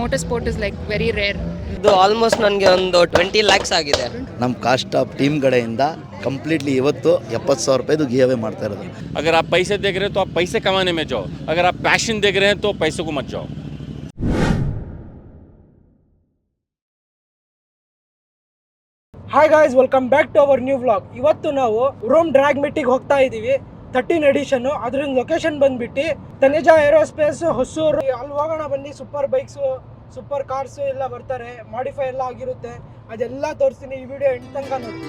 motorsport is like very rare. ಇದು almost ನನಗೆ ಒಂದು 20 lakhs ಆಗಿದೆ. ನಮ್ಮ ಕಾಸ್ಟ್ ಆಫ್ ಟೀಮ್ ಕಡೆಯಿಂದ ಕಂಪ್लीटली ಇವತ್ತು 70,000 ರೂಪಾಯಿದು ಗಿವ್ ಅವೇ ಮಾಡ್ತಾ ಇರೋದು. अगर आप पैसे देख रहे हैं तो आप पैसे कमाने में जाओ, अगर आप पैशन देख रहे हैं तो पैसों को मत जाओ. Hi guys, welcome back to our new vlog. ಇವತ್ತು ನಾವು ರೋಮ್ ಡ್ರ್ಯಾಗ್ ಮಿಟ್ಟಿಗೆ ಹೋಗ್ತಾ ಇದ್ದೀವಿ. 13 ಎಡಿಷನ್. ಅದ್ರ ಲೊಕೇಶನ್ ಬಂದ್ಬಿಟ್ಟು ತನೇಜಾ ಏರೋಸ್ಪೇಸ್ ಹೊಸೂರು. ಅಲ್ಲಿ ಹೋಗೋಣ ಬನ್ನಿ. ಸೂಪರ್ ಬೈಕ್ಸು, ಸೂಪರ್ ಕಾರ್ಸು ಎಲ್ಲ ಬರ್ತಾರೆ, ಮಾಡಿಫೈ ಎಲ್ಲ ಆಗಿರುತ್ತೆ. ಅದೆಲ್ಲ ತೋರಿಸ್ತೀನಿ ಈ ವಿಡಿಯೋ ಎಂಡ್ ತನಕ ನೋಡಿ.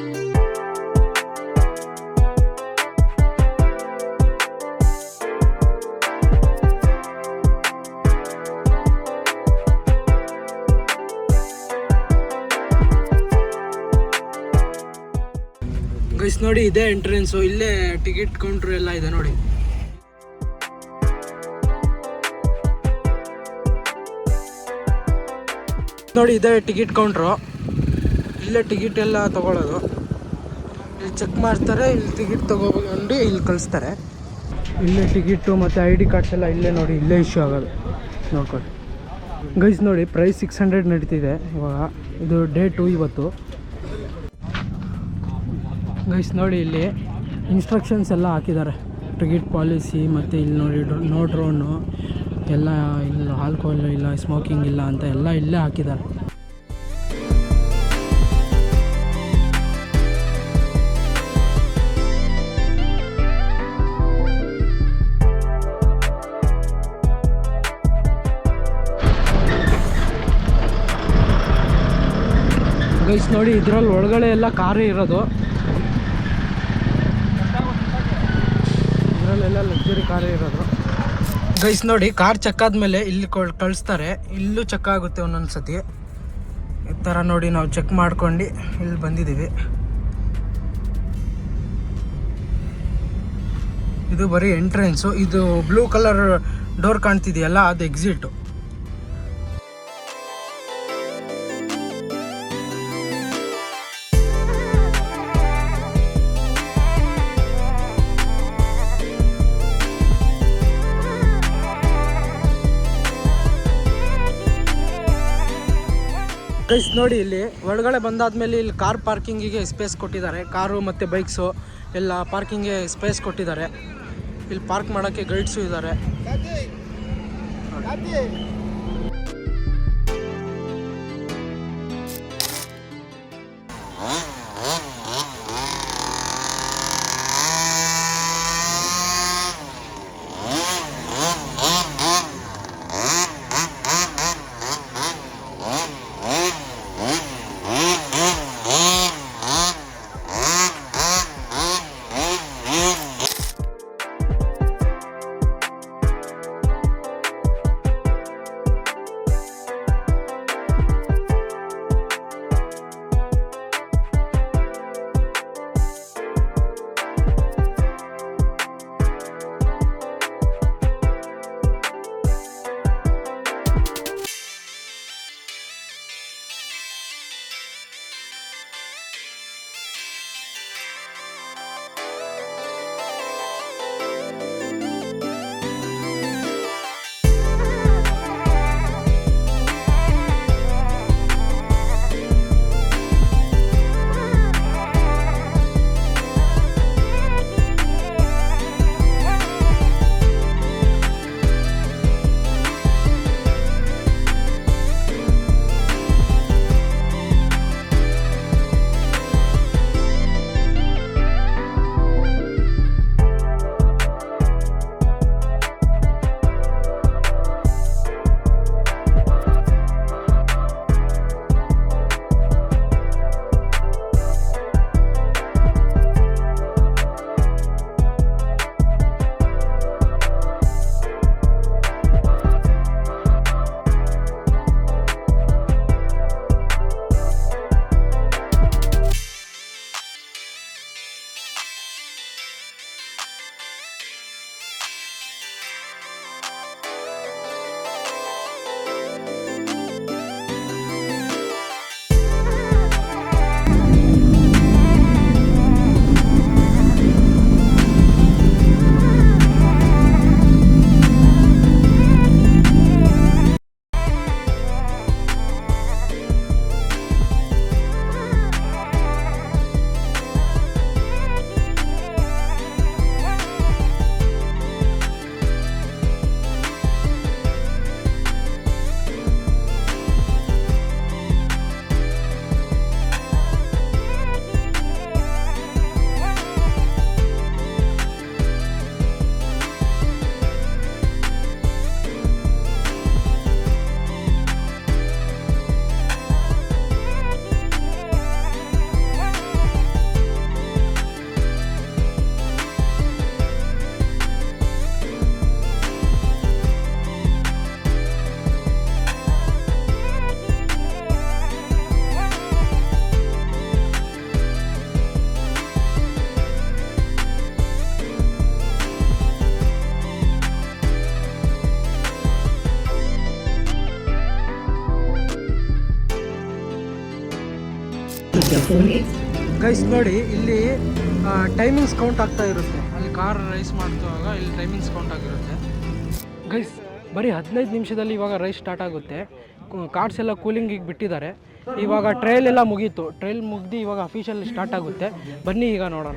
ಗೈಸ್ ನೋಡಿ, ಇದೇ ಎಂಟ್ರೆನ್ಸು. ಇಲ್ಲೇ ಟಿಕೆಟ್ ಕೌಂಟ್ರ್ ಎಲ್ಲ ಇದೆ ನೋಡಿ. ನೋಡಿ, ಇದೇ ಟಿಕೆಟ್ ಕೌಂಟ್ರು. ಇಲ್ಲೇ ಟಿಕೆಟ್ ಎಲ್ಲ ತಗೊಳ್ಳೋದು. ಇಲ್ಲಿ ಚೆಕ್ ಮಾಡ್ತಾರೆ, ಇಲ್ಲಿ ಟಿಕೆಟ್ ತಗೊಂಡು ಇಲ್ಲಿ ಕಳಿಸ್ತಾರೆ. ಇಲ್ಲೇ ಟಿಕೆಟು ಮತ್ತು ID ಕಾರ್ಡ್ಸ್ ಎಲ್ಲ ಇಲ್ಲೇ ನೋಡಿ, ಇಲ್ಲೇ ಇಶ್ಯೂ ಆಗೋದು ನೋಡ್ಕೊಳ್ಳಿ. ಗೈಸ್ ನೋಡಿ, ಪ್ರೈಸ್ 600 ನಡೀತಿದೆ ಇವಾಗ. ಇದು ಡೇ 2 ಇವತ್ತು. ಗೈಸ್ ನೋಡಿ, ಇಲ್ಲಿ ಇನ್ಸ್ಟ್ರಕ್ಷನ್ಸ್ ಎಲ್ಲ ಹಾಕಿದ್ದಾರೆ, ಟಿಕೆಟ್ ಪಾಲಿಸಿ. ಮತ್ತು ಇಲ್ಲಿ ನೋಡಿ, ನೋ ಡ್ರೋನು ಎಲ್ಲ, ಇಲ್ಲ ಆಲ್ಕೋಹಾಲ್ ಇಲ್ಲ, ಸ್ಮೋಕಿಂಗ್ ಇಲ್ಲ ಅಂತ ಎಲ್ಲ ಇಲ್ಲೇ ಹಾಕಿದ್ದಾರೆ. ಗೈಸ್ ನೋಡಿ, ಇದರಲ್ಲಿ ಒಳಗಡೆ ಎಲ್ಲ ಕಾರೇ ಇರೋದು. ಇದರಲ್ಲೆಲ್ಲ ಲಕ್ಸುರಿ ಕಾರೇ ಇರೋದು. ಗೈಸ್ ನೋಡಿ, ಕಾರ್ ಚೆಕ್ ಆದಮೇಲೆ ಇಲ್ಲಿ ಕಳಿಸ್ತಾರೆ. ಇಲ್ಲೂ ಚೆಕ್ ಆಗುತ್ತೆ ಒಂದೊಂದು ಸತಿ. ಈ ಥರ ನೋಡಿ, ನಾವು ಚೆಕ್ ಮಾಡ್ಕೊಂಡು ಇಲ್ಲಿ ಬಂದಿದ್ದೀವಿ. ಇದು ಬರೀ ಎಂಟ್ರೆನ್ಸು. ಇದು ಬ್ಲೂ ಕಲರ್ ಡೋರ್ ಕಾಣ್ತಿದೆಯಲ್ಲ, ಅದು ಎಕ್ಸಿಟು. ಗೈಸ್ ನೋಡಿ, ಇಲ್ಲಿ ಒಳಗಡೆ ಬಂದಾದ್ಮೇಲೆ ಇಲ್ಲಿ ಕಾರ್ ಪಾರ್ಕಿಂಗಿಗೆ ಸ್ಪೇಸ್ ಕೊಟ್ಟಿದ್ದಾರೆ. ಕಾರು ಮತ್ತು ಬೈಕ್ಸು ಎಲ್ಲ ಪಾರ್ಕಿಂಗ್ಗೆ ಸ್ಪೇಸ್ ಕೊಟ್ಟಿದ್ದಾರೆ. ಇಲ್ಲಿ ಪಾರ್ಕ್ ಮಾಡೋಕ್ಕೆ ಗೈಡ್ಸು ಇದ್ದಾರೆ. ಗೈಸ್ ನೋಡಿ ಇಲ್ಲಿ ಟೈಮಿಂಗ್ಸ್ ಕೌಂಟ್ ಆಗ್ತಾ ಇರುತ್ತೆ. ಅಲ್ಲಿ ಕಾರ್ ರೈಸ್ ಮಾಡ್ತುವಾಗ ಇಲ್ಲಿ ಟೈಮಿಂಗ್ಸ್ ಕೌಂಟ್ ಆಗಿರುತ್ತೆ. ಗೈಸ್ ಬರೀ 15 ನಿಮಿಷದಲ್ಲಿ ಇವಾಗ ರೈಸ್ ಸ್ಟಾರ್ಟ್ ಆಗುತ್ತೆ. ಕಾರ್ಸ್ ಎಲ್ಲ ಕೂಲಿಂಗಿಗೆ ಬಿಟ್ಟಿದ್ದಾರೆ. ಇವಾಗ ಟ್ರಯಲ್ ಎಲ್ಲ ಮುಗೀತು. ಟ್ರಯಲ್ ಮುಗ್ದು ಇವಾಗ ಅಫಿಷಿಯಲ್ ಸ್ಟಾರ್ಟ್ ಆಗುತ್ತೆ. ಬನ್ನಿ ಈಗ ನೋಡೋಣ.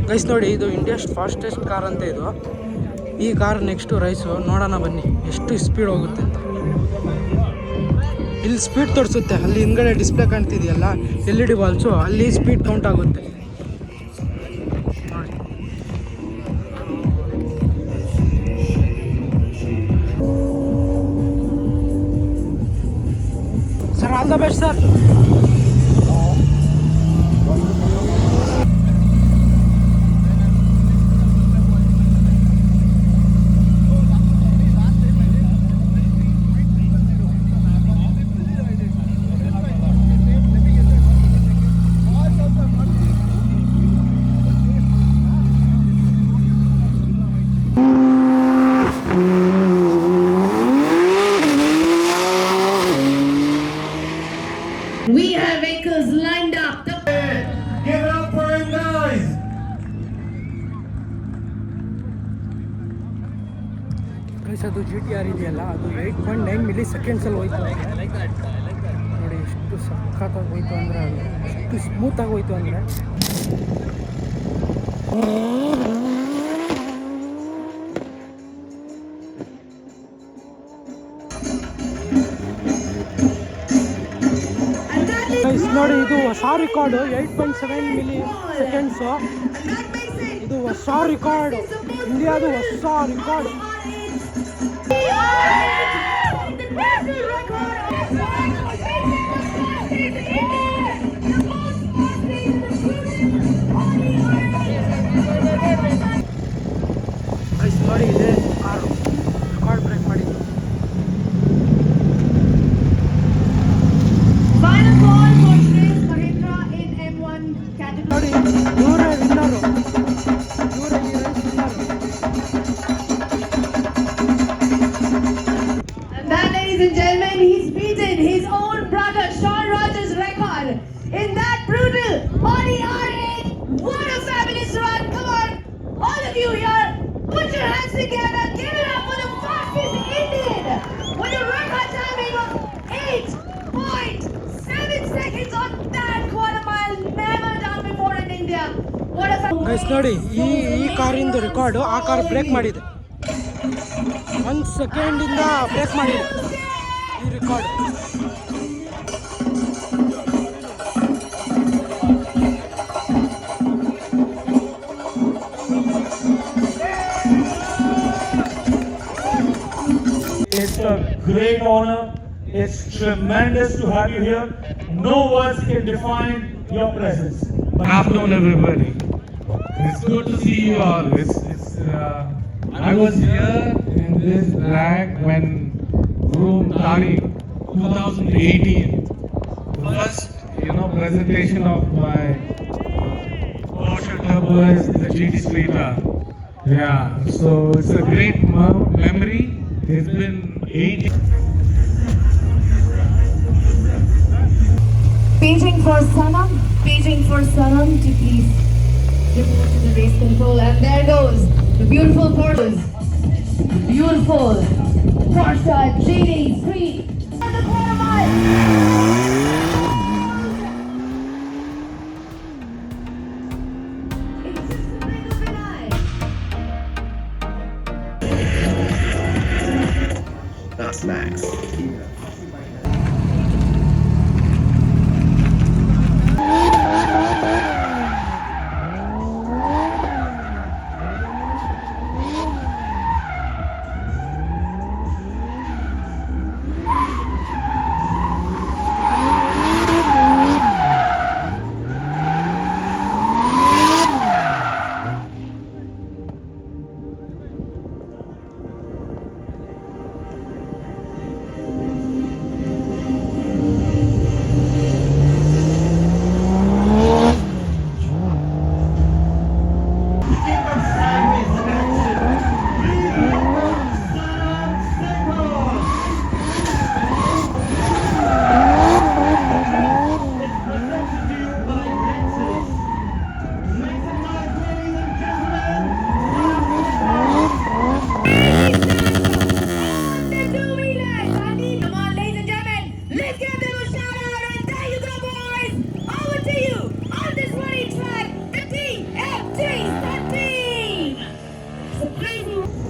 ಗೈಸ್ ನೋಡಿ ಇದು ಇಂಡಿಯಾಸ್ ಫಾಸ್ಟೆಸ್ಟ್ ಕಾರ್ ಅಂತ ಇದು. ಈ ಕಾರ್ ನೆಕ್ಸ್ಟು ರೈಸು ನೋಡೋಣ ಬನ್ನಿ ಎಷ್ಟು ಸ್ಪೀಡ್ ಹೋಗುತ್ತೆ ಅಂತ. ಇಲ್ಲಿ ಸ್ಪೀಡ್ ತೋರಿಸುತ್ತೆ. ಅಲ್ಲಿ ಹಿಂದ್ಗಡೆ ಡಿಸ್ಪ್ಲೇ ಕಾಣ್ತಿದೆಯಲ್ಲ LED ಬಾಲ್ಸು, ಅಲ್ಲಿ ಸ್ಪೀಡ್ ಕೌಂಟ್ ಆಗುತ್ತೆ ನೋಡಿ. Sir all the best sir. We have vehicles lined up. Give it up for him, guys. Guys ಅದು GTR ಇದೆಯಲ್ಲ ಅದು 8.9 ಮಿಲಿ ಸೆಕೆಂಡ್ಸಲ್ಲಿ ಹೋಯ್ತು. ನೋಡಿ ಎಷ್ಟು ಸಖತ್ತಾಗಿ ಹೋಯ್ತು ಅಂದರೆ, ಎಷ್ಟು ಸ್ಮೂತಾಗಿ ಹೋಯ್ತು ಅಂದರೆ. ಗೈಸ್ ನೋಡಿ ಇದು ಹೊಸ ರಿಕಾರ್ಡು 8.7 ಮಿಲಿ ಸೆಕೆಂಡ್ಸು. ಇದು ಹೊಸ ರಿಕಾರ್ಡ್, ಇಂಡಿಯಾದು ಹೊಸ ರಿಕಾರ್ಡ್. ಗೈಸ್ ನೋಡಿ ಇದೆ ಕಾರು ರಿಕಾರ್ಡ್ ಬ್ರೇಕ್ ಮಾಡಿದ್ದು. Final call for Shreya Mahindra in M1 category. ನೋಡಿ ಇವರೇ ವಿನ್ನರು, ಇವರೇ ಈ race winner. And that, ladies and gentlemen, he's beaten his own brother Sean Rogers' record in that brutal Audi R8. What a fabulous run! Come on, all of you here, put your hands together, give it up for the fastest Indian with a record timing of 8.7 seconds on that quarter mile, never done before in India. What a guys ನೋಡಿ ಈ ಕಾರಿಂದು record ಆ car break ಮಾಡಿದೆ. 1 ಸೆಕೆಂಡಿಂದ break ಮಾಡಿದೆ ಈ record. It's a great honor. It's tremendous to have you here. No words can define your presence. Good afternoon, everybody. It's good to see you all. I was here in this track when Vroom Tani 2018, first presentation of my Porsche Turbo S, the GT Streeter. Yeah, so it's a great memory. It's been 8 years. Paging for Sanam to please report to the race control. And there goes the beautiful Porsche. Beautiful Porsche GT3 on the quarter mile. It's just the blink of an eye. That's nice.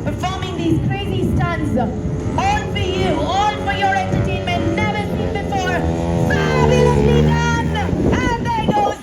Performing these crazy stunts, all for you, all for your entertainment, never seen before. Fabulously done! And there goes.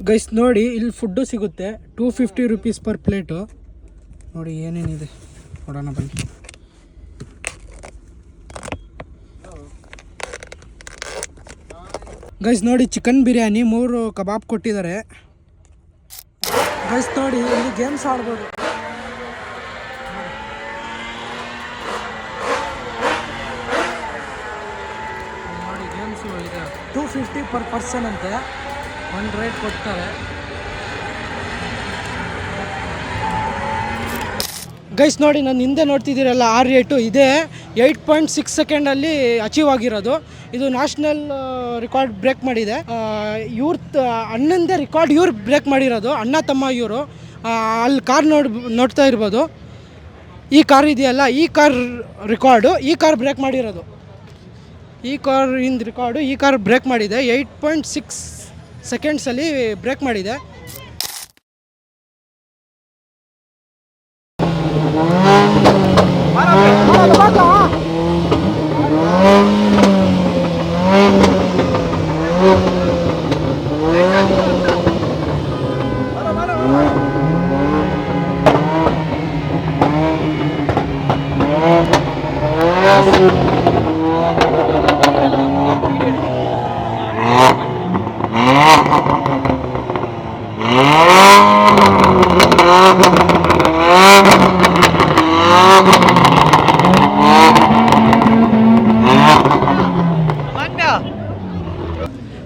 Guys ನೋಡಿ, ಇಲ್ಲಿ food ಸಿಗುತ್ತೆ. 250 rupees per plate. ನೋಡಿ ಏನೇನಿದೆ ನೋಡೋಣ ಬನ್ನಿ. Guys ನೋಡಿ, chicken biryani 3 ಕಬಾಬ್ ಕೊಟ್ಟಿದ್ದಾರೆ. Guys ನೋಡಿ, ಇಲ್ಲಿ ಗೇಮ್ಸ್ ಆಡ್ಬೋದು. ನೋಡಿ ಗೇಮ್ಸು ಇದೆ. 250 ಪರ್ ಪರ್ಸನ್ ಅಂತೆ. 1 ರೈಡ್ ಕೊಡ್ತಾರೆ. ಗೈಸ್ ನೋಡಿ ನಾನು ಹಿಂದೆ ನೋಡ್ತಿದ್ದೀರಲ್ಲ R8 ಇದೇ 8.6 ಸೆಕೆಂಡಲ್ಲಿ ಅಚೀವ್ ಆಗಿರೋದು. ಇದು ನ್ಯಾಷನಲ್ ರೆಕಾರ್ಡ್ ಬ್ರೇಕ್ ಮಾಡಿದೆ. ಅಣ್ಣಂದೇ ರೆಕಾರ್ಡ್ ಇವ್ರು ಬ್ರೇಕ್ ಮಾಡಿರೋದು, ಅಣ್ಣ ತಮ್ಮ ಇವರು. ಅಲ್ಲಿ ಕಾರ್ ನೋಡ್ತಾ ಇರ್ಬೋದು. ಈ ಕಾರ್ ಇದೆಯಲ್ಲ, ಈ ಕಾರ್ ರೆಕಾರ್ಡು ಈ ಕಾರ್ ಬ್ರೇಕ್ ಮಾಡಿರೋದು. ಈ ಕಾರಿಂದ ರೆಕಾರ್ಡು ಈ ಕಾರ್ ಬ್ರೇಕ್ ಮಾಡಿದೆ. 8.6 ಸೆಕೆಂಡ್ಸಲ್ಲಿ ಬ್ರೇಕ್ ಮಾಡಿದೆ.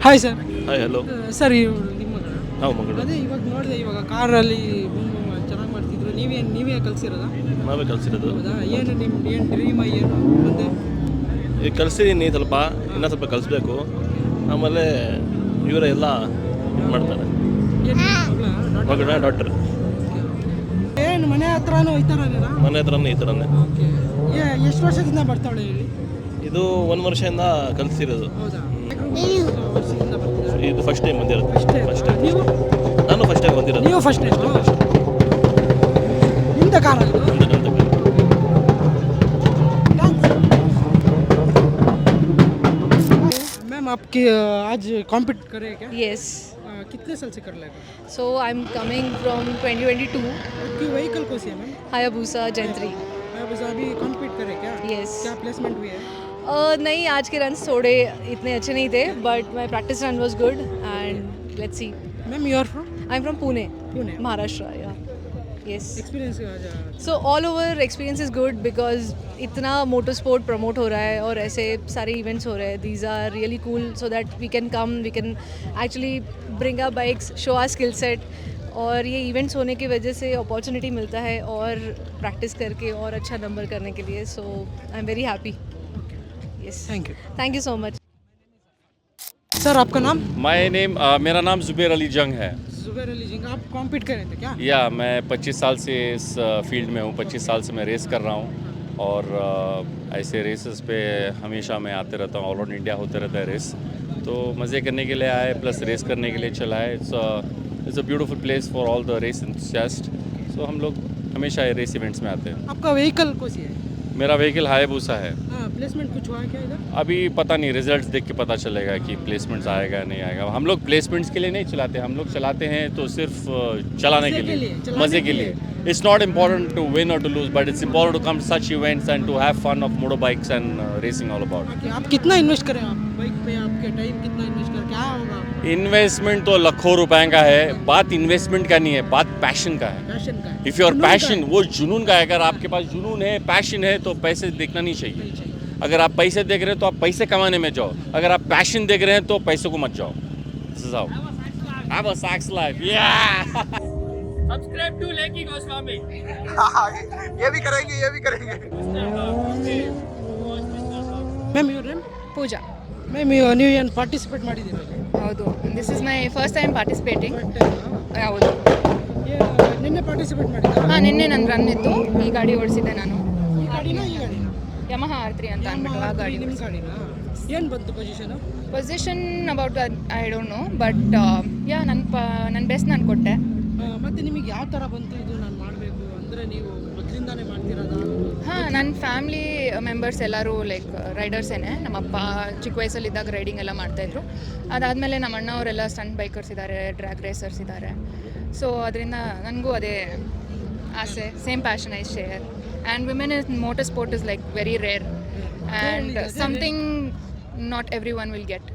Hi sir. Hi hello sir ನಿಮ್ಮ ಮಗಳ? ನಾವು ಮಗಳು ಅದೇ ಇವಾಗ ನೋಡಿದೆ, ಇವಾಗ ಕಾರಲ್ಲಿ ಚೆನ್ನಾಗಿ ಮಾಡ್ತಿದ್ರು. ನೀವೇ ಕಲಿಸಿರೋದಾ? ನಾವೇ ಕಲಿಸಿರೋದು. ಹೌದಾ? ಏನು ಏನು ಡ್ರೀಮ್ ಏನು ಮುಂದೆ? ಈಗ ಕಲಿಸಿದ್ದೀನಿ, ಸ್ವಲ್ಪ ಇನ್ನೂ ಸ್ವಲ್ಪ ಕಲಿಸ್ಬೇಕು. ಆಮೇಲೆ ಇವರೇ ಎಲ್ಲ ಇದು ಮಾಡ್ತಾರೆ. ಮಗಳ ಡಾಕ್ಟರ್. ಏನು ಮನೆ ಹತ್ರನೂ ಈ ಥರನೇನಾ? ಮನೆ ಹತ್ರನೇ ಈ ಥರನೇ. ಓಕೆ. ಎಷ್ಟು ವರ್ಷದಿಂದ ಬರ್ತಾಳೆ ಹೇಳಿ? ಇದು 1 ವರ್ಷದಿಂದ ಕಲಿಸಿರೋದು. ಹೌದಾ? ವರ್ಷದಿಂದ ಬರ್ತಿದ್ದಾರೆ? ಇದು ಫಸ್ಟ್ ಟೈಮ್ ಬಂದಿರೋದು. First time. ನೀವು? ನಾನು ಫಸ್ಟ್ ಟೈಮ್ ಬಂದಿರೋದು. ನೀವು ಫಸ್ಟ್ ಟೈಮ್? ನಿಮ್ದು ಕಾರ ಇದು? मैम आपकी आज कॉम्पीट करे क्या? Yes. कितने साल से कर लेगा? So I'm coming from 2022. आपकी व्हीकल कौन सी है मैम? Hayabusa Gen 3. बस अभी कॉम्पीट करे क्या? Yes. क्या प्लेसमेंट हुई है? नहीं, आज के रन्स थोड़े इतने अच्छे नहीं थे, but my practice run was good and let's see. Ma'am you are from? I'm from Pune, Pune. Maharashtra. Yeah. Yes. Experience So all over experience is good because इतना motor sport promote हो रहा है और ऐसे सारे events हो रहे हैं. These are really cool so that we can come, we can actually bring our bikes, show our skill set. और ये इवेंट्स होने की वजह से अपॉर्चुनिटी मिलता है और प्रैक्टिस करके और अच्छा नंबर करने के लिए. So I am very happy. Yes, thank you so much. Sir आपका नाम? माय नेम मेरा नाम ज़ुबैर अली जंग है. जुबैर अली जी. आप कॉम्पीट कर रहे थे क्या? या मैं 25 साल से इस फील्ड में हूँ. 25 साल से मैं रेस कर रहा हूँ और ऐसे रेसेस पे हमेशा मैं आते रहता हूँ. ऑल ओवर इंडिया होते रहता है रेस, तो मज़े करने के लिए आए प्लस रेस करने के लिए चला है. It's a beautiful place for all the race enthusiast. So हम लोग हमेशा रेस इवेंट्स में आते हैं. आपका व्हीकल कौन सी है? मेरा व्हीकल हायाबुसा है. प्लेसमेंट कुछ हुआ है क्या इधर? अभी पता नहीं, रिजल्ट्स देख के पता चलेगा कि प्लेसमेंट्स आएगा या नहीं आएगा. हम लोग प्लेसमेंट्स के लिए नहीं चलाते, हम लोग चलाते हैं तो सिर्फ चलाने के लिए, मज़े के लिए. It's not important to win और to lose, but it's important to come to such events and to have fun of motor bikes and racing all about. आप कितना इन्वेस्ट करें आप बाइक पे? आपके टाइम कितना इन्वेस्ट कर, क्या होगा? इन्वेस्टमेंट तो लाखों रुपए का है. बात इन्वेस्टमेंट का नहीं है, बात पैशन का है. पैशन का है. इफ़ योर पैशन, वो जुनून का है. अगर आपके पास जुनून है, पैशन है, तो पैसे देखना नहीं चाहिए. अगर आप पैसे देख रहे हैं तो आप पैसे कमाने में जाओ. अगर आप पैशन देख रहे हैं तो पैसों को मत जाओ. This is how. Have a sex life. Yeah. Subscribe to Lekki Goswami. ये भी करेंगे. Ma'am your name? Pooja. Ma'am ನೀವು ಏನು ಪಾರ್ಟಿಸಿಪೇಟ್ ಮಾಡಿದ್ದೀರಾ? ಹೌದು, this is my first time participating. ಹೌದು. ನಿನ್ನೆ ಪಾರ್ಟಿಸಿಪೇಟ್ ಮಾಡಿದ್ರಾ? ಹಾಂ, ನಿನ್ನೆ ನನ್ನ ರನ್ ಇತ್ತು. ಈ ಗಾಡಿ ಓಡಿಸಿದ್ದೆ ನಾನು. ಈ ಗಾಡಿನ? ಯಮಹಾ R3 ಅಂತ ಅಂದ್ಬಿಟ್ಟು ಆ ಗಾಡಿ. ನಿಮ್ಮ ಗಾಡಿನ? ಏನು ಬಂತು position? Position about I don't know, but yeah ನನ್ನ ಬೆಸ್ಟ್ ನಾನು ಕೊಟ್ಟೆ. ಮತ್ತು ನಿಮಗೆ ಯಾವ ಥರ ಬಂತು ಇದು ನಾನು ಮಾಡಬೇಕು ಅಂದರೆ? ನೀವು ಮೊದಲಿಂದಾನೇ ಮಾಡ್ತಿರೋದಾ? ಹಾಂ, ನನ್ನ ಫ್ಯಾಮ್ಲಿ ಮೆಂಬರ್ಸ್ ಎಲ್ಲರೂ ಲೈಕ್ ರೈಡರ್ಸೇನೆ. ನಮ್ಮಪ್ಪ ಚಿಕ್ಕ ವಯಸ್ಸಲ್ಲಿದ್ದಾಗ ರೈಡಿಂಗ್ ಎಲ್ಲ ಮಾಡ್ತಾಯಿದ್ರು. ಅದಾದಮೇಲೆ ನಮ್ಮ ಅಣ್ಣ ಅವರೆಲ್ಲ ಸ್ಟಂಟ್ ಬೈಕರ್ಸ್ ಇದ್ದಾರೆ, ಡ್ರ್ಯಾಗ್ ರೇಸರ್ಸ್ ಇದ್ದಾರೆ. ಸೊ ಅದರಿಂದ ನನಗೂ ಅದೇ ಆಸೆ, same passion I share. And women in motor sport is like very rare and something not every one will get.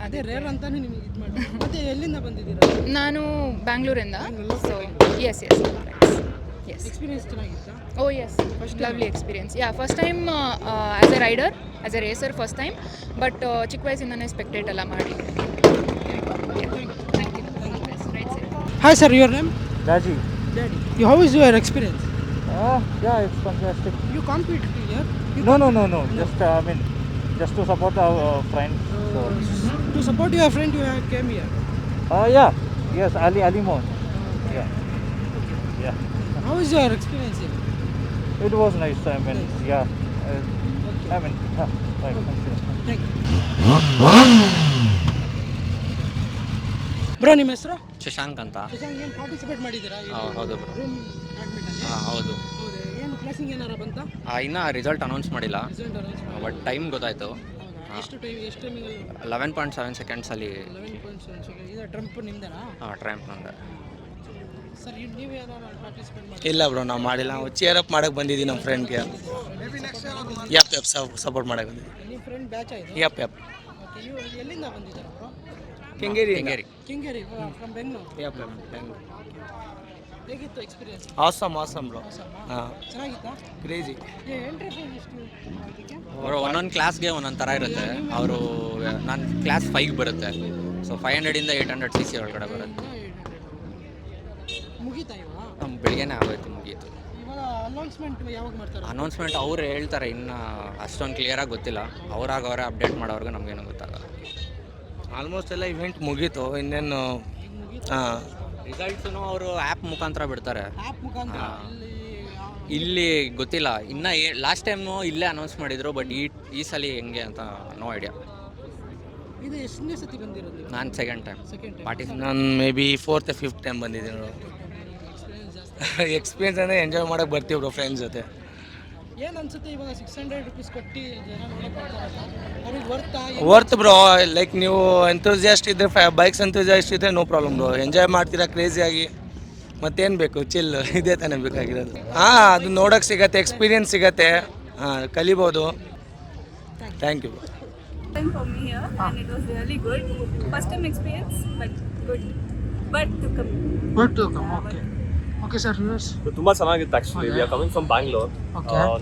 ಅದೇ ರೇರ್ ಅಂತಾನೆ ನಿಮಗೆ ಇದು ಮಾಡಿ. ಮತ್ತೆ ಎಲ್ಲಿಂದ ಬಂದಿದ್ದೀರಾ? ನಾನು ಬ್ಯಾಂಗ್ಳೂರಿಂದ. ಸೊ ಎಸ್ ಎಕ್ಸ್ಪೀರಿಯನ್ಸ್ ಚೆನ್ನಾಗಿತ್ತಾ? Oh yes, lovely experience. Yeah, first time as a rider, as a racer first time. But ಚಿಕ್ಕ ವಯಸ್ಸಿಂದನೇ ಸ್ಪೆಕ್ಟೇಟ್ ಎಲ್ಲ ಮಾಡಿ. Hi sir, your name? Daddy. How is your experience? Yeah, it's fantastic. You compete here? No. Just to support our friends. To support your friend, you came here. Yes, Ali Mohan. Yeah. How is your experience here? It was nice. Fine. Thank you. Bro ನಿಮ್ಮ ಹೆಸರು? ಶಶಾಂಕ್ ಅಂತ. ಶಶಾಂಕ್ ಏನು participate ಮಾಡಿದ್ದೀರಾ? ಹೌದು bro. Room badminton. ಹೌದು. ಹೌದು. ಏನು closing ಏನಾರ ಬಂತಾ? ಇನ್ನೂ ರಿಸಲ್ಟ್ ಅನೌನ್ಸ್ ಮಾಡಿಲ್ಲ, ರಿಸಲ್ಟ್ ಅನೌನ್ಸ್ ಮಾಡಿ. ಬಟ್ ಟೈಮ್ ಗೊತ್ತಾಯಿತು. ಎಷ್ಟು ಟೈಮಿಂಗಲ್ಲಿ? 11.7 ಸೆಕೆಂಡ್ಸಲ್ಲಿ 11.7 ಸೆಕೆಂಡ್. ಇದು ಟ್ರಂಪ್ ನಿಮ್ದೇನಾ? ಟ್ರ್ಯಾಂಪ್ ನಂದೆ. ಸರ್ ನೀವು ಏನಾರ ಪಾರ್ಟಿಸಿಪೇಟ್ ಮಾಡಿ? ಇಲ್ಲ ಬ್ರೋ, ನಾವು ಮಾಡಿಲ್ಲ. ನಾವು ಚೇರ್ ಅಪ್ ಮಾಡಕ್ಕೆ ಬಂದಿದ್ದೀವಿ ನಮ್ಮ ಫ್ರೆಂಡ್ಗೆ. ಯಪ್ ಸಪೋರ್ಟ್ ಮಾಡಕ್ಕೆ ಬಂದಿದ್ದೀವಿ. ನಿಮ್ಮ ಫ್ರೆಂಡ್ ಬ್ಯಾಚ್ ಆಯಿತು? ಯಪ್ ಓಕೆ. ಇವರು ಎಲ್ಲಿಂದ ಬಂದಿದ್ದಾರೆ ಬ್ರೋ? ಕೆಂಗೇರಿ. ಕೆಂಗೇರಿ ಫ್ರಮ್ ಬೆಂಗಳೂರು. ಯಪ್ ಬೆಂಗಳೂರು. ಹೇಗಿತ್ತು ಎಕ್ಸ್ಪೀರಿಯನ್ಸ್? Awesome bro. ಹಾಂ, ಚೆನ್ನಾಗಿತ್ತಾ? ಕ್ರೇಜಿ. ಎಂಟ್ರಿ ಫೀಸ್ ಎಷ್ಟು ಅದಕ್ಕೆ? ಅವರು ಒಂದೊಂದು ಕ್ಲಾಸ್ಗೆ ಒಂದೊಂದು ಥರ ಇರುತ್ತೆ. ಅವರು ನಾನು ಕ್ಲಾಸ್ 5 ಬರುತ್ತೆ. ಸೊ 500ಇಂದ 800 CC ಒಳಗಡೆ ಬರುತ್ತೆ. ಮುಗೀತಾ ಇವಾಗ? ಬೆಳಿಗ್ಗೆನೇ ಆಗೋಯ್ತು, ಮುಗೀತು. ಇವಾಗ ಅನೌನ್ಸ್ಮೆಂಟ್ ಯಾವಾಗ ಮಾಡ್ತಾರೆ? ಅನೌನ್ಸ್ಮೆಂಟ್ ಅವ್ರು ಹೇಳ್ತಾರೆ, ಇನ್ನು ಅಷ್ಟೊಂದು ಕ್ಲಿಯರಾಗಿ ಗೊತ್ತಿಲ್ಲ. ಅವರೇ ಅಪ್ಡೇಟ್ ಮಾಡೋರ್ಗೆ ನಮಗೇನು ಗೊತ್ತಾಗಲ್ಲ. ಆಲ್ಮೋಸ್ಟ್ ಎಲ್ಲ ಇವೆಂಟ್ ಮುಗೀತು. ಇನ್ನೇನು ರಿಸಲ್ಟ್ಸೂ ಅವರು ಆ್ಯಪ್ ಮುಖಾಂತರ ಬಿಡ್ತಾರೆ. ಆ್ಯಪ್ ಮುಖಾಂತರ? ಇಲ್ಲಿ ಗೊತ್ತಿಲ್ಲ. ಇನ್ನು ಲಾಸ್ಟ್ ಟೈಮು ಇಲ್ಲೇ ಅನೌನ್ಸ್ ಮಾಡಿದ್ರು, ಬಟ್ ಈ ಸಲ ಹೆಂಗೆ ಅಂತ ನೋ ಐಡಿಯಾ. ಇದು ಎಷ್ಟನೇ ಸತಿ ಬಂದಿರೋದು? ನಾನು ಸೆಕೆಂಡ್ ಟೈಮ್ ಪಾರ್ಟಿಸಿಪೇಟ್. ನಾನು maybe 4th or 5th time ಬಂದಿದ್ದೀನಿ ಬ್ರೋ. ಎಕ್ಸ್ಪೀರಿಯನ್ಸ್ ಅಂದರೆ ಎಂಜಾಯ್ ಮಾಡೋಕ್ಕೆ ಬರ್ತೀವಿ ಬ್ರೋ ಫ್ರೆಂಡ್ಸ್ ಜೊತೆ. ಏನು ಅನ್ಸುತ್ತೆ ಇವಾಗ 600 rupees ಕೊಟ್ಟು ಜನ ನೋಡೋಕೆ ಬರ್ತಾರಲ್ಲ, ಅವ್ರಿಗೆ ವರ್ತ್ ಬ್ರೋ. ಲೈಕ್ ನೀವು ಎಂಥೂಸಿಯಾಸ್ಟ್ ಇದ್ದರೆ, ಬೈಕ್ಸ್ ಎಂಥೂಸಿಯಾಸ್ಟ್ ಇದ್ದರೆ ನೋ ಪ್ರಾಬ್ಲಮ್ ಬ್ರೋ. ಎಂಜಾಯ್ ಮಾಡ್ತೀರಾ ಕ್ರೇಜಿಯಾಗಿ. ಮತ್ತೇನು ಬೇಕು, ಚಿಲ್. ಇದೇ ತಾನೇ ಬೇಕಾಗಿರೋದು. ಅದು ನೋಡೋಕ್ಕೆ ಸಿಗತ್ತೆ, ಎಕ್ಸ್ಪೀರಿಯನ್ಸ್ ಸಿಗತ್ತೆ, ಕಲಿಬೋದು. Thank you. For me here, and it was really good. First time experience, but good. But to come. Okay sir. ತುಂಬಾ ಚೆನ್ನಾಗಿತ್ತು actually. We are coming from Bangalore.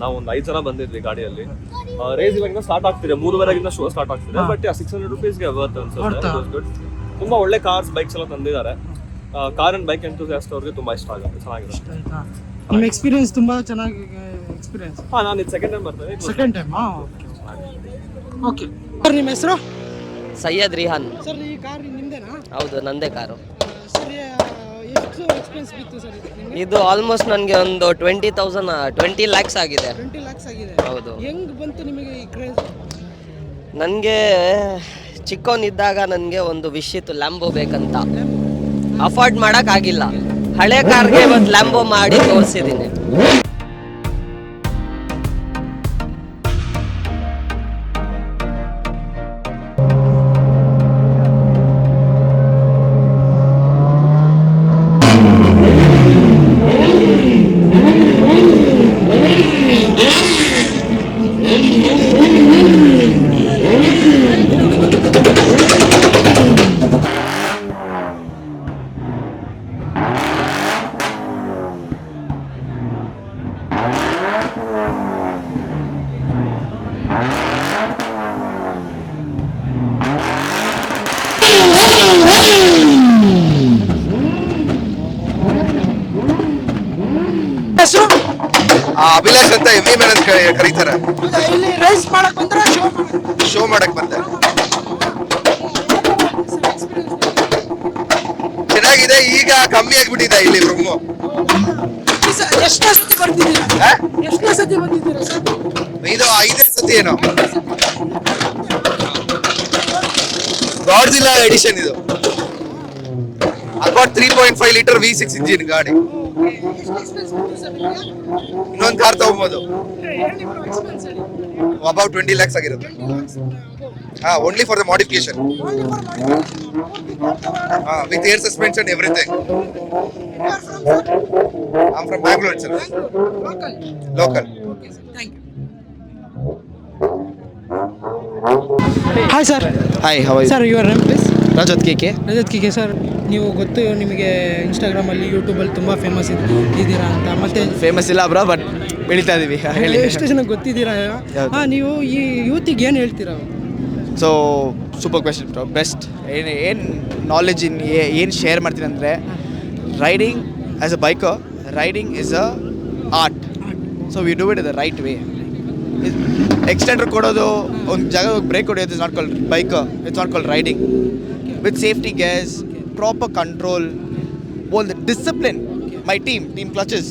ನಾವು ಒಂದು 5 ಜನ ಬಂದಿದ್ವಿ ಗಾಡಿಯಲ್ಲಿ. ರೇಸ್ ಇವಾಗ ಸ್ಟಾರ್ಟ್ ಆಗ್ತಿದೆ, 3:30ಗಿಂತ ಶೋ ಸ್ಟಾರ್ಟ್ ಆಗ್ತಿದೆ. ಬಟ್ 600 ರೂಪೀಸ್ಗೆ ವರ್ತ್ ಅನ್ಸುತ್ತೆ. ಗುಡ್. ತುಂಬಾ ಒಳ್ಳೆ ಕಾರ್ಸ್, ಬೈಕ್ಸ್ ಎಲ್ಲ ತಂದಿದ್ದಾರೆ. ಕಾರ್ ಅಂಡ್ ಬೈಕ್ ಎಂಥೂಸಿಯಾಸ್ಟ್ ಅವ್ರಿಗೆ ತುಂಬಾ ಇಷ್ಟ ಆಗುತ್ತೆ. ಚೆನ್ನಾಗಿದೆ. ನಿಮ್ಮ ಎಕ್ಸ್ಪೀರಿಯನ್ಸ್ ತುಂಬಾ ಚೆನ್ನಾಗಿ ಎಕ್ಸ್ಪೀರಿಯನ್ಸ್? ನಾನು ಇದು ಸೆಕೆಂಡ್ ಟೈಮ್ ಬರ್ತೇನೆ. Second time? ಓಕೆ. ಸರ್ ನಿಮ್ಮ ಹೆಸರು? ಸೈಯದ್ ರಿಹಾನ್. ಸರ್ ಈ ಕಾರ್ ನಿಮ್ದೇನಾ? ಹೌದು, ನಂದೇ ಕಾರು. ಸರ್ ಎಷ್ಟು ಎಕ್ಸ್ಪೆನ್ಸ್ ಬಿತ್ತು ಸರ್ ನಿಮಗೆ? ಇದು ಆಲ್ಮೋಸ್ಟ್ ನನಗೆ ಒಂದು 20 lakhs ಆಗಿದೆ. 20 lakhs ಆಗಿದೆ? ಹೌದು. ಹೆಂಗ್ ಬಂತು ನಿಮಗೆ ಈ ಕ್ರೇಜ್? ನನಗೆ ಚಿಕ್ಕವನಿದ್ದಾಗ ನನಗೆ ಒಂದು ವಿಶ್ ಇತ್ತು, ಲ್ಯಾಂಬೋ ಬೇಕಂತ. ಅಫೋರ್ಡ್ ಮಾಡೋಕ್ಕಾಗಿಲ್ಲ. ಹಳೆ ಕಾರ್ಗೆ ಇವತ್ತು ಲ್ಯಾಂಬೋ ಮಾಡಿ ತೋರಿಸಿದ್ದೀನಿ. ಅಭಿಲಾಷ್ ಅಂತ ಎಂ ಮ್ಯಾನ್ ಅಂತ ಕರೀತಾರೆ. ಇಲ್ಲಿ ರೇಸ್ ಮಾಡಕ್ ಬಂದ್ರೆ ಶೋ ಮಾಡಕ್ ಬಂದೆ. ಚೆನ್ನಾಗಿದೆ. ಈಗ ಕಮ್ಮಿ ಆಗ್ಬಿಟ್ಟಿದೆ ಇಲ್ಲಿ ರೂಮು. ಎಷ್ಟನೇ ಸತಿ ಬರ್ತಿದ್ದೀರಾ? ಎಷ್ಟನೇ ಸತಿ ಬಂದಿದ್ದೀರಾ ಸರ್? ಇದು 5ನೇ ಸತಿ ಏನೋ. ಗಾಡ್ಜಿಲ್ಲಾ ಎಡಿಷನ್ ಇದು. ಅಬೌಟ್ 3.5 ಲೀಟರ್ V6 ಇಂಜಿನ್ ಗಾಡಿ. ಇನ್ನೊಂದು ಕಾರ್ ತಗೋಬಹುದು. ಅಬೌಟ್ 20 lakhs ಆಗಿರುತ್ತೆ. Only for the modification. With air suspension everything. I am from Bangalore itself. Local. Hi sir. Hi, how are you? Sir your name please? Rajat K. Rajat K. Sir ನೀವು ಗೊತ್ತು ನಿಮಗೆ ಇನ್ಸ್ಟಾಗ್ರಾಮಲ್ಲಿ ಯೂಟ್ಯೂಬಲ್ಲಿ ತುಂಬ ಫೇಮಸ್ ಇದ್ದೀರಾ ಅಂತ. ಮತ್ತೆ ಫೇಮಸ್ ಇಲ್ಲ ಬ್ರೋ, ಬಟ್ ಬೆಳೀತಾ ಇದೀವಿ. ಎಷ್ಟು ಜನ ಗೊತ್ತಿದ್ದೀರಾ? ನೀವು ಈ ಯೂತಿಗೆ ಏನು ಹೇಳ್ತೀರಾ? So super question bro. Best ಏನು ನಾಲೆಜ್ ಏನು ಶೇರ್ ಮಾಡ್ತೀನಿ ಅಂದರೆ, riding as a biker, riding is a art. So we do it in the right way. Extender ಕೊಡೋದು ಒಂದು ಜಾಗ ಬ್ರೇಕ್ ಹೊಡೆಯೋದು is not called bike, it's not called riding. With safety gears, proper control, all the discipline. My team clutches.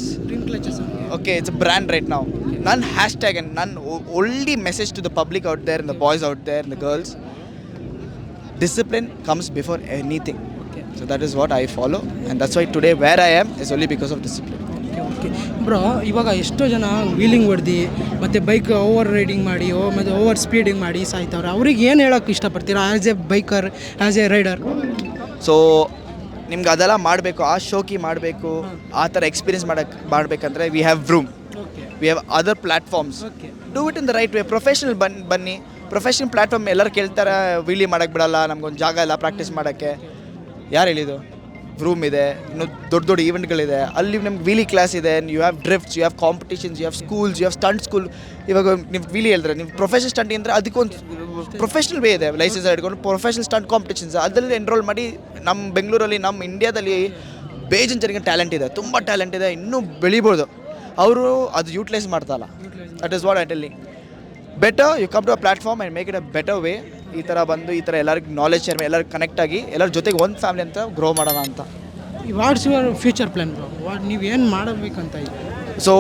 Okay, it's a brand right now. None hashtag and none only message to the public out there and the boys out there and the girls. Discipline comes before anything. So that is what I follow, and that's why today where I am is only because of discipline. Okay bro, ಇವಾಗ ಎಷ್ಟೋ ಜನ wheeling ಹೊಡೆದು ಮತ್ತು bike over riding ಮಾಡಿ ಮತ್ತು over speeding ಮಾಡಿ ಸಾಯ್ತವ್ರೆ. ಅವ್ರಿಗೆ ಏನು ಹೇಳೋಕ್ಕೆ ಇಷ್ಟಪಡ್ತೀರಾ as a biker, as a rider? So ನಿಮ್ಗೆ ಅದೆಲ್ಲ ಮಾಡಬೇಕು, ಆ ಶೋಕಿ ಮಾಡಬೇಕು, ಆ ಥರ ಎಕ್ಸ್ಪೀರಿಯನ್ಸ್ ಮಾಡಬೇಕಂದ್ರೆ we have room, we have other platforms. Do it in the right way. Professional ಬನ್ನಿ. ಪ್ರೊಫೆಷ್ನಲ್ ಪ್ಲ್ಯಾಟ್ಫಾರ್ಮ್ ಎಲ್ಲರೂ ಕೇಳ್ತಾರೆ, ವೀಲಿ ಮಾಡೋಕ್ಕೆ ಬಿಡಲ್ಲ, ನಮ್ಗೊಂದು ಜಾಗ ಇಲ್ಲ ಪ್ರಾಕ್ಟೀಸ್ ಮಾಡೋಕ್ಕೆ. ಯಾರು ಹೇಳಿದ್ದು? ರೂಮ್ ಇದೆ, ಇನ್ನು ದೊಡ್ಡ ಈವೆಂಟ್ಗಳಿದೆ, ಅಲ್ಲಿ ನಮ್ಗೆ ವೀಲಿ ಕ್ಲಾಸ್ ಇದೆ. You have drifts, you have competitions, you have schools, you have stunt school. ಇವಾಗ ನೀವು ವೀಲಿ ಹೇಳಿದ್ರೆ ನೀವು ಪ್ರೊಫೆಷನಲ್ ಸ್ಟಂಟ್ ಅಂದರೆ ಅದಕ್ಕೊಂದು ಪ್ರೊಫೆಷ್ನಲ್ ವೇ ಇದೆ. ಲೈಸೆನ್ಸ್ ಹಿಡ್ಕೊಂಡು ಪ್ರೊಫೆಷನಲ್ ಸ್ಟಂಟ್ ಕಾಂಪಿಟೇಷನ್ಸ್ ಅದರಲ್ಲಿ ಎನ್ರೋಲ್ ಮಾಡಿ. ನಮ್ಮ ಬೆಂಗಳೂರಲ್ಲಿ, ನಮ್ಮ ಇಂಡಿಯಾದಲ್ಲಿ ಬೇಜನ್ ಜನರಿಗೆ ಟ್ಯಾಲೆಂಟ್ ಇದೆ, ತುಂಬ ಟ್ಯಾಲೆಂಟ್ ಇದೆ, ಇನ್ನೂ ಬೆಳಿಬೋದು. ಅವರು ಅದು ಯೂಟಿಲೈಸ್ ಮಾಡ್ತಾಯಿಲ್ಲ. That is what I telling. Better you come to a platform and make it a better way. ಈ ಥರ ಬಂದು ಈ ಥರ ಎಲ್ಲರಿಗೂ ನಾಲೆಜ್ ಶೇರ್, ಎಲ್ಲರಿಗೂ ಕನೆಕ್ಟ್ ಆಗಿ ಎಲ್ಲರ ಜೊತೆಗೆ ಒಂದು ಫ್ಯಾಮಿಲಿ ಅಂತ ಗ್ರೋ ಮಾಡೋಣ ಅಂತ. What's your future plan bro? ನೀವು ಏನು ಮಾಡಬೇಕಂತ ಇದೆ? ಸೊ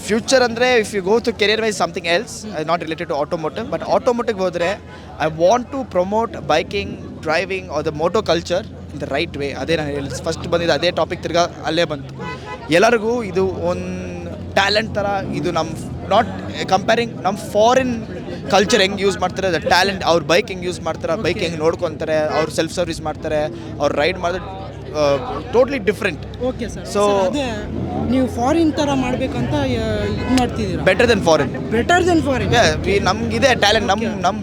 ಫ್ಯೂಚರ್ ಅಂದರೆ if you go to career wise something else, not related to automotive. But ಆಟೋಮೋಟಿವ್ಗೆ ಹೋದರೆ I want to promote biking, driving or the moto culture in the right way. ಅದೇ ನಾನು ಹೇಳಿ ಫಸ್ಟ್ ಬಂದಿದ್ದು ಅದೇ ಟಾಪಿಕ್, ತಿರ್ಗಾ ಅಲ್ಲೇ ಬಂತು. ಎಲ್ಲರಿಗೂ ಇದು ಒಂದು ಟ್ಯಾಲೆಂಟ್ ಥರ. ಇದು ನಮ್ಮ ನಾಟ್ ಕಂಪೇರಿಂಗ್ ನಮ್ಮ ಫಾರಿನ್ ಕಲ್ಚರ್ ಹೆಂಗೆ ಯೂಸ್ ಮಾಡ್ತಾರೆ, ದ ಟ್ಯಾಲೆಂಟ್. ಅವ್ರ ಬೈಕ್ ಹೆಂಗೆ ಯೂಸ್ ಮಾಡ್ತಾರೆ, ಬೈಕ್ ಹೆಂಗೆ ನೋಡ್ಕೊತಾರೆ, ಅವ್ರು ಸೆಲ್ಫ್ ಸರ್ವಿಸ್ ಮಾಡ್ತಾರೆ, ಅವ್ರು ರೈಡ್ ಮಾಡಿದ್ರೆ totally different. Okay sir. So ಅದೇ ನೀವು ಫಾರಿನ್ ಥರ ಮಾಡಬೇಕಂತ ಇದು ಮಾಡ್ತಿದ್ದೀರಾ? Better than foreign. Better than foreign. ನಮಗಿದೆ ಟ್ಯಾಲೆಂಟ್. ನಮ್ಮ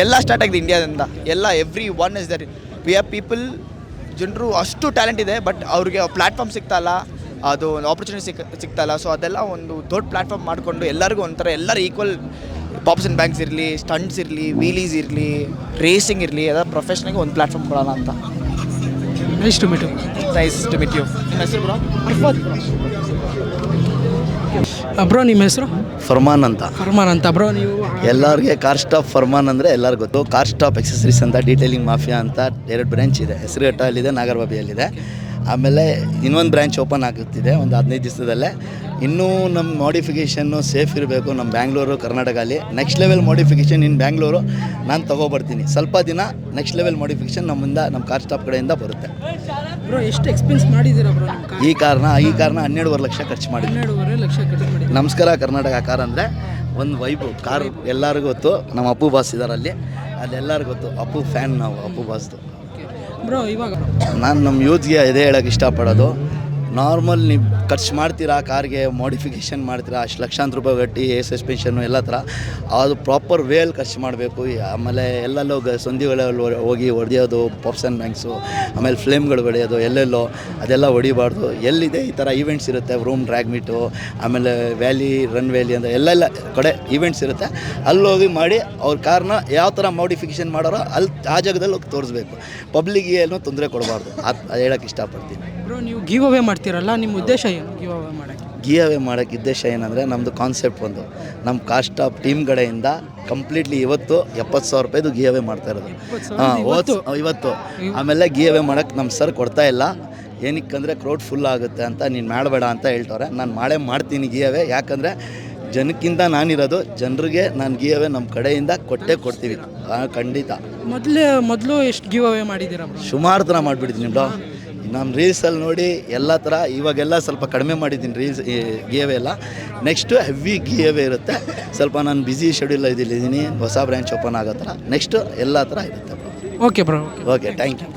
ಎಲ್ಲ ಸ್ಟಾರ್ಟ್ ಆಗಿದೆ ಇಂಡಿಯಾದಿಂದ. ಎಲ್ಲ everyone is there. We have people, ಜನರು ಅಷ್ಟು ಟ್ಯಾಲೆಂಟ್ ಇದೆ, ಬಟ್ ಅವ್ರಿಗೆ ಪ್ಲ್ಯಾಟ್ಫಾರ್ಮ್ ಸಿಗ್ತಾಯಿಲ್ಲ, ಅದು ಒಂದು ಆಪರ್ಚುನಿಟಿ ಸಿಗ್ತಾಯಿಲ್ಲ. ಸೊ ಅದೆಲ್ಲ ಒಂದು ದೊಡ್ಡ ಪ್ಲ್ಯಾಟ್ಫಾರ್ಮ್ ಮಾಡಿಕೊಂಡು ಎಲ್ಲರಿಗೂ ಒಂಥರ ಎಲ್ಲರೂ ಈಕ್ವಲ್, ಪಾಪ್ಸ್ ಆ್ಯಂಡ್ ಬ್ಯಾಂಕ್ಸ್ ಇರಲಿ, ಸ್ಟಂಟ್ಸ್ ಇರಲಿ, ವೀಲೀಸ್ ಇರಲಿ, ರೇಸಿಂಗ್ ಇರಲಿ, ಅದರ ಪ್ರೊಫೆಷ್ನಾಗಿ ಒಂದು ಪ್ಲ್ಯಾಟ್ಫಾರ್ಮ್ ಕೊಡೋಣ ಅಂತ. Nice to meet you. Nice to meet you. ನಿಮ್ಮ ಹೆಸರು ಬ್ರೋ? ಅರ್ಫಾತ್ ಬ್ರೋ. ಬ್ರೋ ನಿಮ್ಮ ಹೆಸರು? ಫರ್ಮಾನ್ ಅಂತ. ಫರ್ಮಾನ್ ಅಂತ. ಬ್ರೋ ನೀವು ಎಲ್ಲರಿಗೆ ಕಾರ್ ಸ್ಟಾಪ್ ಫರ್ಮಾನ್ ಅಂದರೆ ಎಲ್ಲರಿಗೂ ಗೊತ್ತು. ಕಾರ್ ಸ್ಟಾಪ್ ಎಕ್ಸೆಸರೀಸ್ ಅಂತ, ಡೀಟೇಲಿಂಗ್ ಮಾಫಿಯಾ ಅಂತ 2 ಬ್ರ್ಯಾಂಚ್ ಇದೆ. ಹೆಸರುಘಟ್ಟಲ್ಲಿದೆ, ನಾಗರಬಾವಿಯಲ್ಲಿದೆ. ಆಮೇಲೆ ಇನ್ನೊಂದು ಬ್ರ್ಯಾಂಚ್ ಓಪನ್ ಆಗುತ್ತಿದೆ ಒಂದು 15 ದಿವಸದಲ್ಲೇ. ಇನ್ನೂ ನಮ್ಮ ಮಾಡಿಫಿಕೇಷನ್ನು ಸೇಫ್ ಇರಬೇಕು. ನಮ್ಮ ಬ್ಯಾಂಗ್ಳೂರು, ಕರ್ನಾಟಕಲ್ಲಿ ನೆಕ್ಸ್ಟ್ ಲೆವೆಲ್ ಮಾಡಿಫಿಕೇಷನ್ ಇನ್ ಬ್ಯಾಂಗ್ಳೂರು ನಾನು ತೊಗೊಬರ್ತೀನಿ. ಸ್ವಲ್ಪ ದಿನ ನೆಕ್ಸ್ಟ್ ಲೆವೆಲ್ ಮಾಡಿಫಿಕೇಷನ್ ನಮ್ಮ ಕಾರ್ ಸ್ಟಾಪ್ ಕಡೆಯಿಂದ ಬರುತ್ತೆ. ಬ್ರೋ ಎಷ್ಟು ಎಕ್ಸ್ಪೆನ್ಸ್ ಮಾಡಿದ್ದೀರಾ ಬ್ರೋ? ಈ ಕಾರ್ನ 12.5 ಲಕ್ಷ ಖರ್ಚು ಮಾಡಿದ್ದೀನಿ. 12.5 ಲಕ್ಷ ಖರ್ಚು ಮಾಡಿ. ನಮಸ್ಕಾರ ಕರ್ನಾಟಕ ಕಾರ್ ಅಂದರೆ ಒಂದು ವೈಬು. ಕಾರ್ ಎಲ್ಲರಿಗೂ ಗೊತ್ತು. ನಮ್ಮ ಅಪ್ಪು ಬಾಸ್ ಇದ್ದಾರೆ ಅಲ್ಲಿ ಎಲ್ಲರಿಗೂ ಗೊತ್ತು. ಅಪ್ಪು ಫ್ಯಾನ್ ನಾವು, ಅಪ್ಪು ಬಾಸ್ದು. ಬ್ರೋ ಇವಾಗ ನಾನು ನಮ್ಮ ಯೂತ್ಗೆ ಇದೇ ಹೇಳೋಕ್ಕೆ ಇಷ್ಟಪಡೋದು, ನಾರ್ಮಲ್ ನೀವು ಖರ್ಚು ಮಾಡ್ತೀರಾ ಕಾರ್ಗೆ, ಮಾಡಿಫಿಕೇಷನ್ ಮಾಡ್ತೀರಾ, ಅಷ್ಟು ಲಕ್ಷಾಂತರ ರೂಪಾಯಿ ಕಟ್ಟಿ ಸಸ್ಪೆನ್ಷನ್ನು ಎಲ್ಲ ಥರ, ಅದು ಪ್ರಾಪರ್ ವೇಯಲ್ಲಿ ಖರ್ಚು ಮಾಡಬೇಕು. ಆಮೇಲೆ ಎಲ್ಲೆಲ್ಲೋ ಸಂಧಿಗಳಲ್ಲಿ ಹೋಗಿ ಹೊಡೆಯೋದು, ಪಾಪ್ಸ್ ಆ್ಯಂಡ್ ಬ್ಯಾಂಕ್ಸು, ಆಮೇಲೆ ಫ್ಲೇಮ್ಗಳು ಹೊಡೆಯೋದು ಎಲ್ಲೆಲ್ಲೋ, ಅದೆಲ್ಲ ಹೊಡಿಬಾರ್ದು. ಎಲ್ಲಿದೆ ಈ ಥರ ಈವೆಂಟ್ಸ್ ಇರುತ್ತೆ, ರೂಮ್ ಡ್ರ್ಯಾಗ್ ಮೀಟು, ಆಮೇಲೆ ವ್ಯಾಲಿ, ರನ್ ವ್ಯಾಲಿ ಅಂತ ಎಲ್ಲೆಲ್ಲ ಕಡೆ ಈವೆಂಟ್ಸ್ ಇರುತ್ತೆ, ಅಲ್ಲಿ ಹೋಗಿ ಮಾಡಿ ಅವ್ರ ಕಾರ್ನ ಯಾವ ಥರ ಮಾಡಿಫಿಕೇಷನ್ ಮಾಡೋರೋ ಅಲ್ಲಿ ಆ ಜಾಗದಲ್ಲಿ ಹೋಗಿ ತೋರಿಸ್ಬೇಕು. ಪಬ್ಲಿಕ್ಗೆ ಏನೂ ತೊಂದರೆ ಕೊಡಬಾರ್ದು. ಅದು ಹೇಳೋಕ್ಕೆ ಇಷ್ಟಪಡ್ತೀನಿ. ಬ್ರೋ ನೀವು ಗಿವ್ ಅವೇ ಮಾಡ್ತೀರಲ್ಲ, ನಿಮ್ಮ ಉದ್ದೇಶ ಏನು ಗಿವ್ ಅವೇ ಮಾಡೋಕ್ಕೆ? ಗಿವ್ ಅವೇ ಮಾಡೋಕ್ಕೆ ಉದ್ದೇಶ ಏನಂದರೆ, ನಮ್ಮದು ಕಾನ್ಸೆಪ್ಟ್ ಒಂದು, ನಮ್ಮ ಕಾರ್ ಸ್ಟಾಪ್ ಟೀಮ್ ಕಡೆಯಿಂದ ಕಂಪ್ಲೀಟ್ಲಿ ಇವತ್ತು 70,000 ರೂಪಾಯಿದು ಗಿವ್ ಅವೇ ಮಾಡ್ತಾ ಇರೋದು. ಇವತ್ತು ಆಮೇಲೆ ಗಿವ್ ಅವೇ ಮಾಡೋಕ್ಕೆ ನಮ್ಮ ಸರ್ ಕೊಡ್ತಾ ಇಲ್ಲ. ಏನಕ್ಕಂದರೆ ಕ್ರೌಡ್ ಫುಲ್ ಆಗುತ್ತೆ ಅಂತ, ನೀನು ಮಾಡಬೇಡ ಅಂತ ಹೇಳ್ತವ್ರೆ. ನಾನು ಮಾಡ್ತೀನಿ ಗಿವ್ ಅವೇ. ಯಾಕಂದರೆ ಜನಕ್ಕಿಂತ ನಾನಿರೋದು, ಜನರಿಗೆ ನಾನು ಗಿವ್ ಅವೇ ನಮ್ಮ ಕಡೆಯಿಂದ ಕೊಡ್ತೀವಿ ಖಂಡಿತ. ಮೊದಲು ಎಷ್ಟು ಗಿವ್ ಅವೇ ಮಾಡಿದ್ದೀರಾ? ಸುಮಾರು ಥರ ಮಾಡಿಬಿಟ್ಟಿದ್ದೀನಿ ಬ್ರೋ. ನಮ್ಮ ರೀಲ್ಸಲ್ಲಿ ನೋಡಿ ಎಲ್ಲ ಥರ. ಇವಾಗೆಲ್ಲ ಸ್ವಲ್ಪ ಕಡಿಮೆ ಮಾಡಿದ್ದೀನಿ ರೀಲ್ಸ್ ಗಿವ್ ಅವೇ ಎಲ್ಲ. ನೆಕ್ಸ್ಟು ಹೆವಿ ಗಿವ್ ಅವೇ ಇರುತ್ತೆ. ಸ್ವಲ್ಪ ನಾನು ಬ್ಯುಸಿ ಶೆಡ್ಯೂಲ್ ಇದ್ದೀನಿ, ಹೊಸ ಬ್ರ್ಯಾಂಚ್ ಓಪನ್ ಆಗೋ ಥರ. ನೆಕ್ಸ್ಟು ಎಲ್ಲ ಥರ ಇರುತ್ತೆ bro. Okay bro. Okay, thank you.